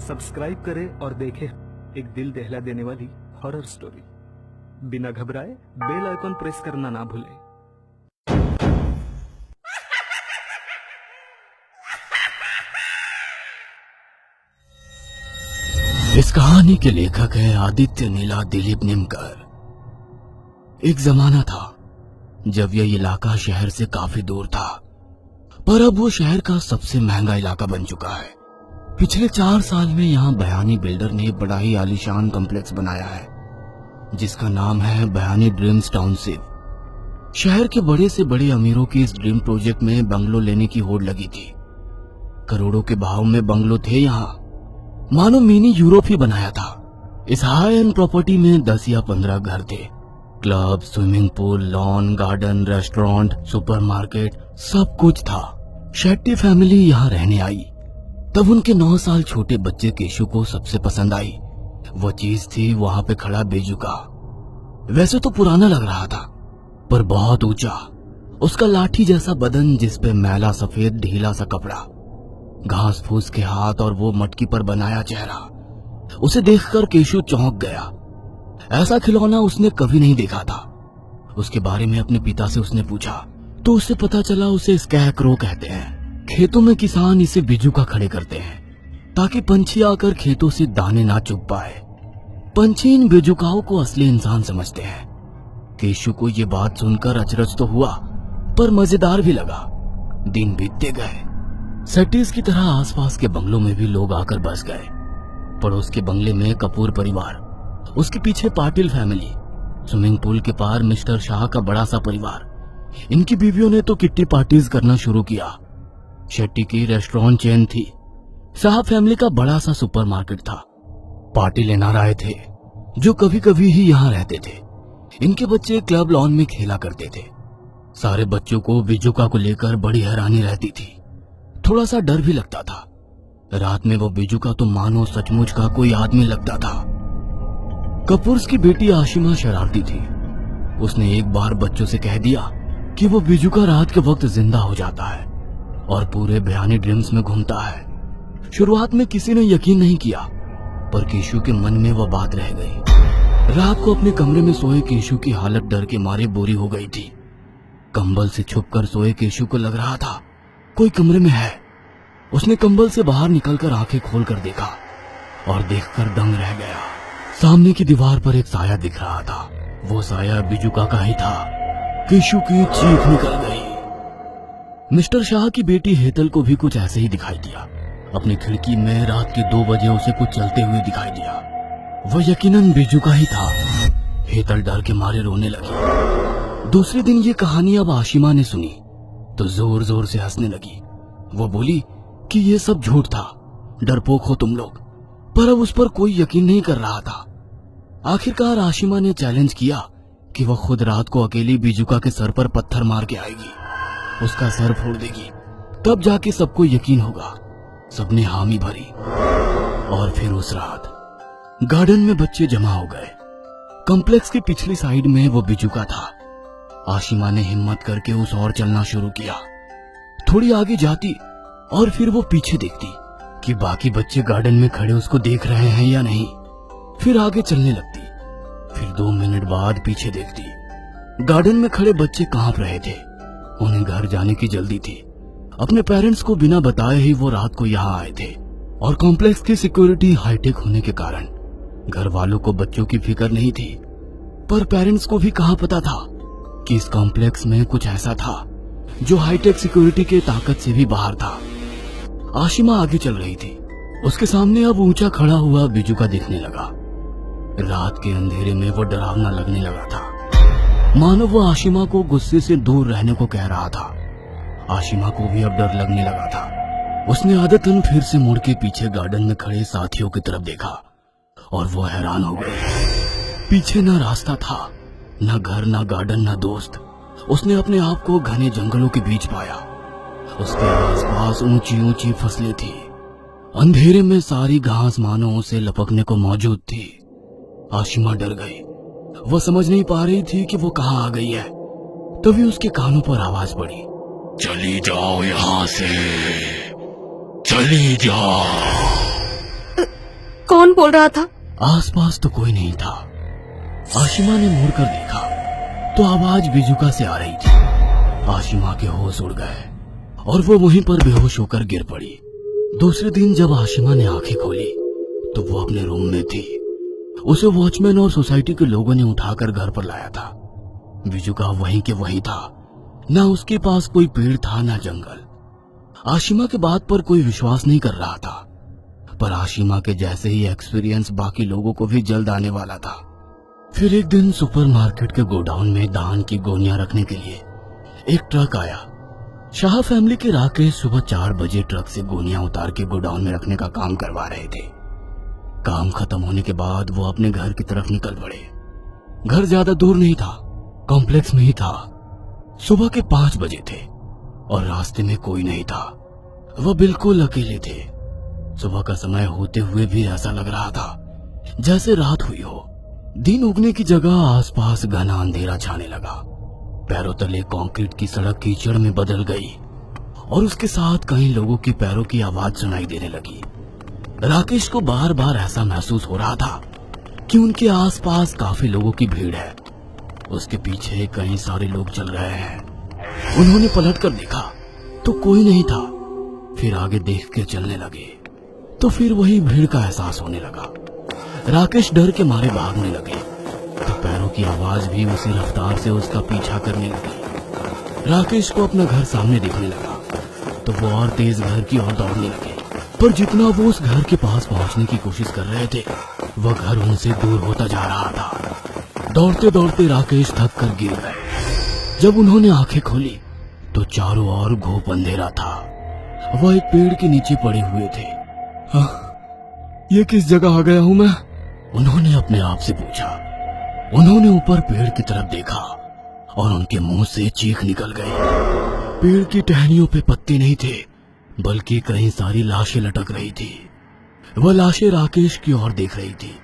Subscribe करें और देखें एक दिल दहला देने वाली हॉरर स्टोरी। बिना घबराए बेल आइकॉन प्रेस करना ना भूलें। इस कहानी के लेखक है आदित्य नीला दिलीप निमकर। एक जमाना था जब यह इलाका शहर से काफी दूर था, पर अब वो शहर का सबसे महंगा इलाका बन चुका है। पिछले 4 साल में यहाँ बयानी बिल्डर ने बड़ा ही आलीशान कॉम्प्लेक्स बनाया है, जिसका नाम है बयानी ड्रीम्स टाउनशिप। शहर के बड़े से बड़े अमीरों की इस ड्रीम प्रोजेक्ट में बंगलो लेने की होड़ लगी थी। करोड़ों के भाव में बंगलो थे यहाँ, मानो मिनी यूरोप ही बनाया था। इस हाई एंड प्रॉपर्टी में 10 या 15 घर थे। Club, swimming pool, lawn, garden, restaurant, supermarket, सब कुछ था। शेट्टी फैमिली यहाँ रहने आई तब उनके 9 साल छोटे बच्चे केशु को सबसे पसंद आई। वो चीज थी वहां पे खड़ा बेजुका। वैसे तो पुराना लग रहा था, पर बहुत ऊंचा। उसका लाठी जैसा बदन, जिस पे मैला सफेद ढीला सा कपड़ा, घास फूस के हाथ और वो मटकी पर बनाया चेहरा। उसे देखकर केशु चौंक गया। ऐसा खिलौना उसने कभी नहीं देखा था। उसके बारे में अपने पिता से उसने पूछा तो उसे पता चला उसे स्कैरक्रो कहते हैं। खेतों में किसान इसे बिजुका खड़े करते हैं ताकि पंछी आकर खेतों से दाने ना चुग पाए। पंछी इन बिजुकाओं को असली इंसान समझते हैं। केशु को ये बात सुनकर अचरज तो हुआ, पर मजेदार भी लगा। दिन बीतते गए। सिटीज की तरह आसपास के बंगलों में भी लोग आकर बस गए। पड़ोस के बंगले में कपूर परिवार, उसके पीछे पाटिल फैमिली, स्विमिंग पूल के पार मिस्टर शाह का बड़ा सा परिवार। इनकी बीवियों ने तो किट्टी पार्टीज करना शुरू किया। शेट्टी की रेस्टोरेंट चेन थी। शाह फैमिली का बड़ा सा सुपरमार्केट था। पाटिल एनआरआई थे जो कभी कभी ही यहाँ रहते थे। इनके बच्चे क्लब लॉन में खेला करते थे। सारे बच्चों को बिजुका को लेकर बड़ी हैरानी रहती थी। थोड़ा सा डर भी लगता था। रात में वो बिजुका तो मानो सचमुच का कोई आदमी लगता था। कपूर्स की बेटी आशिमा शरारती थी। उसने एक बार बच्चों से कह दिया कि वो बिजुका रात के वक्त जिंदा हो जाता है और पूरे बयानी ड्रीम्स में घूमता है। शुरुआत में किसी ने यकीन नहीं किया, पर केशु के मन में वह बात रह गई। रात को अपने कमरे में सोए केशु की हालत डर के मारे बुरी हो गई थी। कंबल से छुपकर सोए केशु को लग रहा था कोई कमरे में है। उसने कंबल से बाहर निकलकर आंखें खोलकर देखा और देखकर दंग रह गया। सामने की दीवार पर एक साया दिख रहा था। वो साया बिजुका का ही था। केशु की चीख निकल गई। मिस्टर शाह की बेटी हेतल को भी कुछ ऐसे ही दिखाई दिया। अपनी खिड़की में रात के 2 बजे उसे कुछ चलते हुए दिखाई दिया। वह यकीनन बिजुका ही था। हेतल डर के मारे रोने लगी। दूसरे दिन ये कहानी अब आशिमा ने सुनी तो जोर जोर से हंसने लगी। वो बोली कि ये सब झूठ था, डरपोक हो तुम लोग। पर अब उस पर कोई यकीन नहीं कर रहा था। आखिरकार आशिमा ने चैलेंज किया कि वह खुद रात को अकेली बिजुका के सर पर पत्थर मार के आएगी, उसका सर फोड़ देगी, तब जाके सबको यकीन होगा। सबने हामी भरी। और फिर उस रात गार्डन में बच्चे जमा हो गए। कॉम्प्लेक्स की पिछली साइड में वो बिजुका था। आशिमा ने हिम्मत करके उस ओर चलना शुरू किया। थोड़ी आगे जाती और फिर वो पीछे देखती कि बाकी बच्चे गार्डन में खड़े उसको देख रहे हैं या नहीं। फिर आगे चलने लगती। फिर 2 मिनट बाद पीछे देखती। गार्डन में खड़े बच्चे कांप रहे थे। उन्हें घर जाने की जल्दी थी। अपने पेरेंट्स को बिना बताए ही वो रात को यहाँ आए थे, और कॉम्प्लेक्स की सिक्योरिटी हाईटेक होने के कारण घर वालों को बच्चों की फिक्र नहीं थी। पर पेरेंट्स को भी कहाँ पता था कि इस कॉम्प्लेक्स में कुछ ऐसा था जो हाईटेक सिक्योरिटी के ताकत से भी बाहर था। आशिमा आगे चल रही थी। उसके सामने अब ऊंचा खड़ा हुआ बिजुका दिखने लगा। रात के अंधेरे में वो डरावना लगने लगा था, मानो वो आशिमा को गुस्से से दूर रहने को कह रहा था। आशिमा को भी अब डर लगने लगा था। उसने आदतन फिर से मुड़ के पीछे गार्डन में खड़े साथियों की तरफ देखा और वो हैरान हो गई। पीछे ना रास्ता था, ना घर, ना गार्डन, ना दोस्त। उसने अपने आप को घने जंगलों के बीच पाया। उसके आसपास ऊंची ऊंची फसलें थी। अंधेरे में सारी घास मानो उसे लपकने को मौजूद थी। आशिमा डर गई। वो समझ नहीं पा रही थी कि वो कहाँ आ गई है। तभी उसके कानों पर आवाज पड़ी, चली जाओ यहाँ से, चली जाओ। कौन बोल रहा था? आसपास तो कोई नहीं था। आशिमा ने मुड़कर देखा तो आवाज बिजुका से आ रही थी। आशिमा के होश उड़ गए और वो वहीं पर बेहोश होकर गिर पड़ी। दूसरे दिन जब आशिमा ने आंखें खोली तो वो अपने रूम में थी। उसे वॉचमैन और सोसाइटी के लोगों ने उठाकर घर पर लाया था। बिजुका वहीं के वहीं था। ना उसके पास कोई पेड़ था ना जंगल। आशिमा के बात पर कोई विश्वास नहीं कर रहा था, पर आशिमा के जैसे ही एक्सपीरियंस बाकी लोगों को भी जल्द आने वाला था। फिर एक दिन सुपरमार्केट के गोडाउन में धान की गोनियां रखने के लिए एक ट्रक आया। शाह फैमिली के राकेश सुबह 4 बजे ट्रक से गोनियां उतार के गोडाउन में रखने का काम करवा रहे थे। काम खत्म होने के बाद वो अपने घर की तरफ निकल पड़े। घर ज्यादा दूर नहीं था, कॉम्प्लेक्स में ही था। सुबह के 5 बजे थे और रास्ते में कोई नहीं था। वह बिल्कुल अकेले थे। सुबह का समय होते हुए भी ऐसा लग रहा था जैसे रात हुई हो। दिन उगने की जगह आसपास घना अंधेरा छाने लगा। पैरों तले कंक्रीट की सड़क कीचड़ में बदल गई और उसके साथ कई लोगों के पैरों की आवाज सुनाई देने लगी। राकेश को बार बार ऐसा महसूस हो रहा था कि उनके आसपास काफी लोगों की भीड़ है। उसके पीछे कई सारे लोग चल रहे हैं। उन्होंने पलट कर देखा तो कोई नहीं था। फिर आगे देख के चलने लगे तो फिर वही भीड़ का एहसास होने लगा। राकेश डर के मारे भागने लगे तो पैरों की आवाज भी उसी रफ्तार से उसका पीछा करने लगी। राकेश को अपना घर सामने दिखने लगा तो वो और तेज घर की ओर दौड़ने लगे, पर जितना वो उस घर के पास पहुंचने की कोशिश कर रहे थे वह घर उनसे दूर होता जा रहा था। दौड़ते दौड़ते राकेश थक कर गिर गए। जब उन्होंने आंखें खोली तो चारों ओर घोप अंधेरा था। वह एक पेड़ के नीचे पड़े हुए थे। ये किस जगह आ गया हूं मैं? उन्होंने अपने आप से पूछा। उन्होंने ऊपर पेड़ की तरफ देखा और उनके मुंह से चीख निकल गई। पेड़ की टहनियों पे पत्ते नहीं थे, बल्कि कई सारी लाशें लटक रही थी। वह लाशें राकेश की ओर देख रही थी।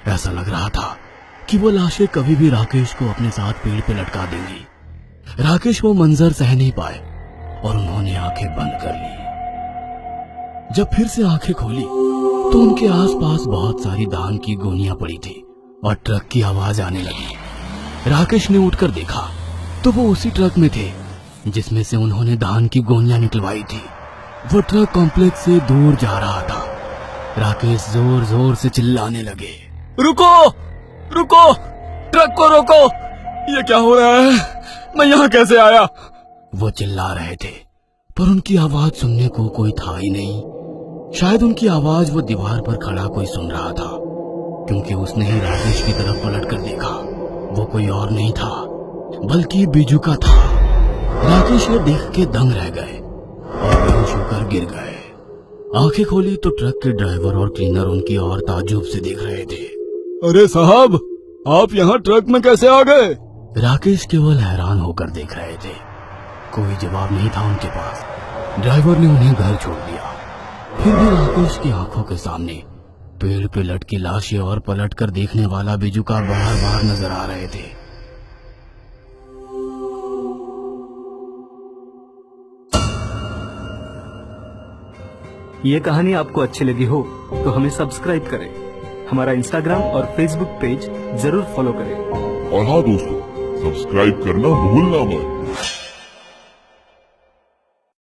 ऐसा लग रहा था कि वो लाशें कभी भी राकेश को अपने साथ पेड़ पे लटका देंगी। राकेश वो मंजर सह नहीं पाए और उन्होंने आंखें बंद कर ली। जब फिर से आंखें खोली तो उनके आसपास बहुत सारी धान की गोनियां पड़ी थी और ट्रक की आवाज आने लगी। राकेश ने उठकर देखा तो वो उसी ट्रक में थे जिसमें से उन्होंने धान की गोनियां निकलवाई थी। वो ट्रक कॉम्प्लेक्स से दूर जा रहा था। राकेश जोर जोर से चिल्लाने लगे, रुको रुको, ट्रक को रोको, ये क्या हो रहा है? मैं यहाँ कैसे आया? वो चिल्ला रहे थे पर उनकी आवाज सुनने को कोई था ही नहीं। शायद उनकी आवाज वो दीवार पर खड़ा कोई सुन रहा था, क्योंकि उसने ही राकेश की तरफ पलट कर देखा। वो कोई और नहीं था बल्कि बिजुका था। राकेश ये देख के दंग रह गए और बेहोश होकर गिर गए। आंखें खोली तो ट्रक के ड्राइवर और क्लीनर उनकी ओर ताज्जुब से देख रहे थे। अरे साहब, आप यहाँ ट्रक में कैसे आ गए? राकेश केवल हैरान होकर देख रहे थे। कोई जवाब नहीं था उनके पास। ड्राइवर ने उन्हें घर छोड़ दिया। फिर भी राकेश की आंखों के सामने पेड़ पे लटकी लाशें और पलट कर देखने वाला बिजुका बार बार नजर आ रहे थे। ये कहानी आपको अच्छी लगी हो तो हमें सब्सक्राइब करें। हमारा इंस्टाग्राम और फेसबुक पेज जरूर फॉलो करें। और हाँ दोस्तों, सब्सक्राइब करना भूलना मत।